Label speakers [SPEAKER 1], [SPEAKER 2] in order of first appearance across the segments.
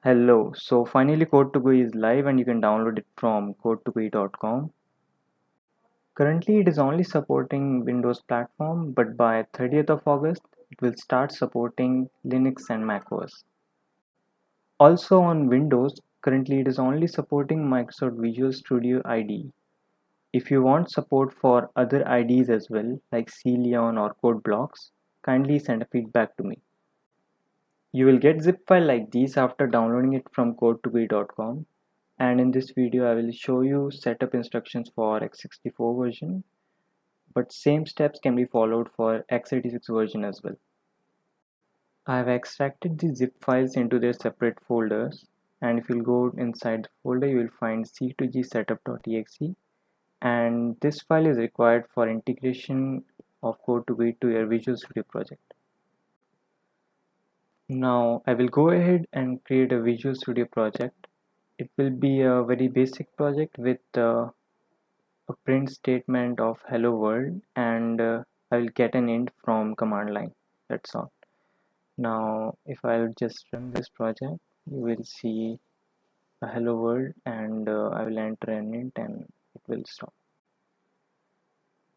[SPEAKER 1] Hello, so finally CodeToGUI is live and you can download it from CodeToGUI.com. Currently it is only supporting Windows platform, but by 30th of August it will start supporting Linux and macOS. Also on Windows, currently it is only supporting Microsoft Visual Studio IDE. If you want support for other IDEs as well, like CLeon or CodeBlocks, kindly send a feedback to me. You will get zip file like these after downloading it from CodeToGUI.com. And in this video I will show you setup instructions for x64 version, but same steps can be followed for x86 version as well. I have extracted the zip files into their separate folders, and if you go inside the folder you will find c2g setup.exe, and this file is required for integration of CodeToGUI to your Visual Studio project. Now I will go ahead and create a Visual Studio project. It will be a very basic project with a print statement of hello world, and I will get an int from command line. That's all. Now if I'll just run this project, you will see a hello world, and I will enter an int and it will stop.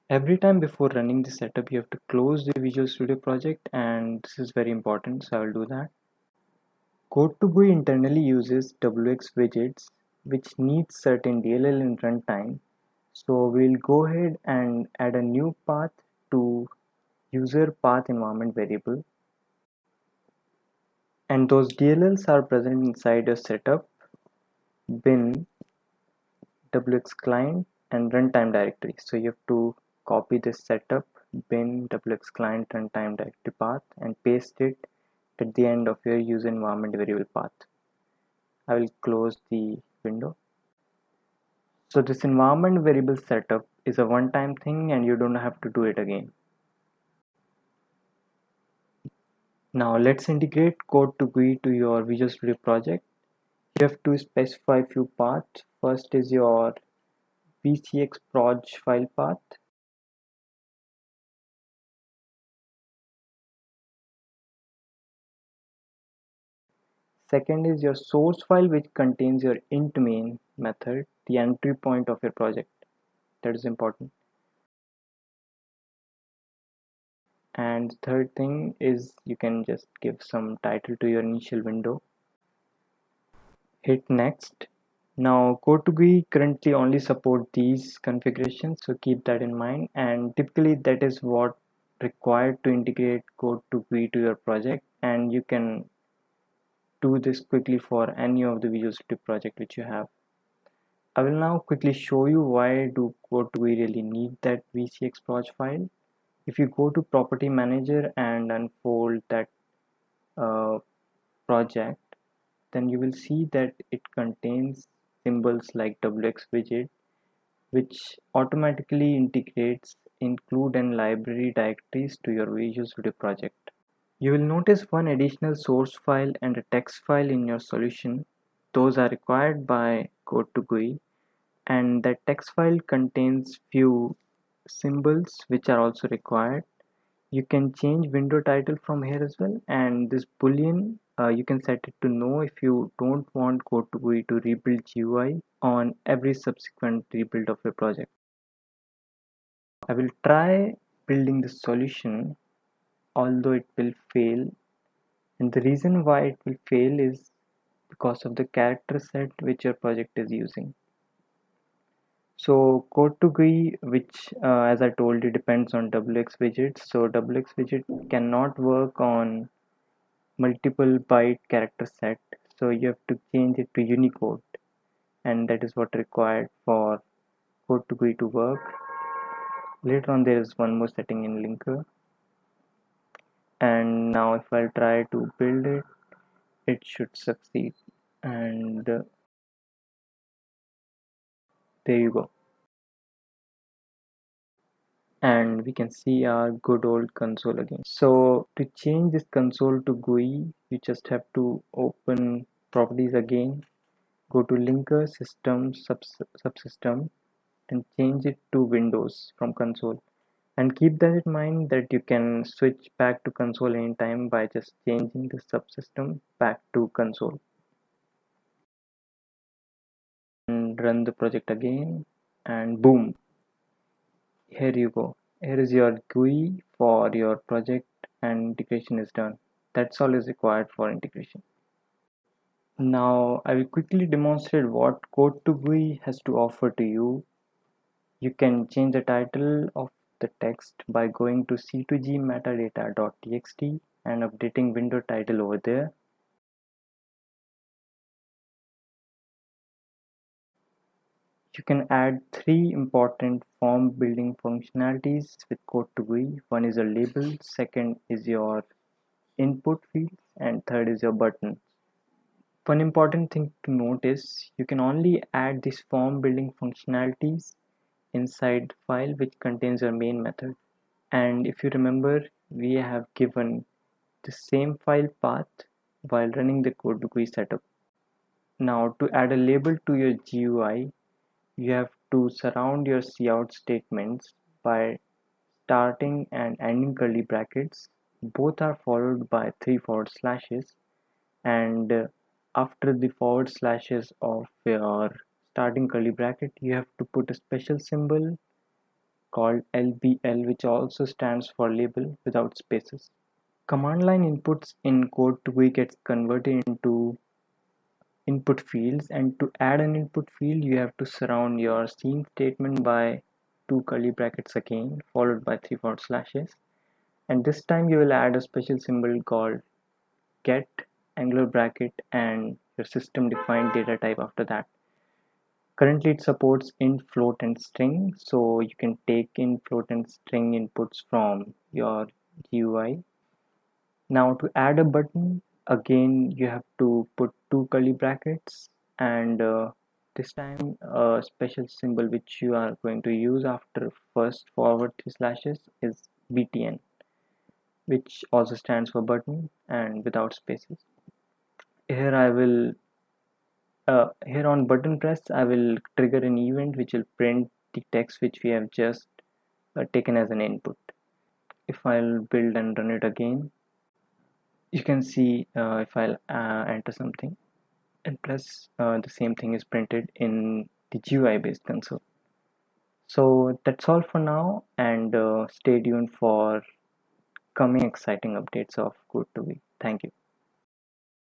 [SPEAKER 1] Every time before running the setup you have to close the Visual Studio project, and this is very important, so I will do that. CodeToGUI internally uses WX widgets which needs certain DLL in runtime. So we'll go ahead and add a new path to user path environment variable, and those DLLs are present inside a setup, bin, wx client and runtime directory. So you have to copy this setup, bin, wx client, runtime directory path and paste it at the end of your user environment variable path. I will close the window. So this environment variable setup is a one-time thing and you don't have to do it again. Now let's integrate CodeToGUI to your Visual Studio project. You have to specify few paths. First is your vcxproj file path. Second is your source file, which contains your int main method, the entry point of your project. That is important. And third thing is you can just give some title to your initial window. Hit next. Now CodeToGUI currently only support these configurations, so keep that in mind, and typically that is what required to integrate CodeToGUI to your project, and you can do this quickly for any of the Visual Studio project which you have. I will now quickly show you why do CodeToGUI really need that vcxproj file. If you go to property manager and unfold that project, then you will see that it contains symbols like wx widget, which automatically integrates include and library directories to your Visual Studio project. You will notice one additional source file and a text file in your solution. Those are required by CodeToGUI, and that text file contains few symbols which are also required. You can change window title from here as well, and this boolean you can set it to no if you don't want CodeToGUI to rebuild GUI on every subsequent rebuild of your project. I will try building the solution, although it will fail, and the reason why it will fail is because of the character set which your project is using. So CodeToGUI, which as I told you depends on wx widgets, so wx widget cannot work on multiple byte character set, so you have to change it to Unicode, and that is what required for CodeToGUI to work. Later on there is one more setting in linker, and now if I try to build it, it should succeed, and there you go. And we can see our good old console again. So to change this console to GUI, you just have to open properties again, go to linker system subsystem and change it to Windows from console, and keep that in mind that you can switch back to console anytime by just changing the subsystem back to console. and run the project again, and boom, here you go. Here is your GUI for your project, and integration is done. That's all is required for integration. Now I will quickly demonstrate what CodeToGUI has to offer to you. You can change the title of the text by going to c2g metadata.txt and updating window title over there. You can add three important form building functionalities with CodeToGUI. One is a label, second is your input fields, and third is your button. One important thing to note is you can only add these form building functionalities inside the file which contains your main method. And if you remember, we have given the same file path while running the CodeToGUI setup. Now to add a label to your GUI, you have to surround your cout statements by starting and ending curly brackets. Both are followed by three forward slashes, and after the forward slashes of your starting curly bracket, you have to put a special symbol called LBL, which also stands for label without spaces. Command line inputs in CodeToGUI gets converted into input fields, and to add an input field you have to surround your scene statement by two curly brackets again followed by three forward slashes, and this time you will add a special symbol called get angular bracket and your system defined data type after that. Currently it supports int, float and string, so you can take in float and string inputs from your GUI. Now to add a button, again you have to put two curly brackets, and this time a special symbol which you are going to use after first forward three slashes is BTN, which also stands for button and without spaces. Here I will here on button press I will trigger an event which will print the text which we have just taken as an input. If I'll build and run it again, you can see if I'll enter something and press, the same thing is printed in the GUI based console. So that's all for now, and stay tuned for coming exciting updates of CodeToGUI. Thank you.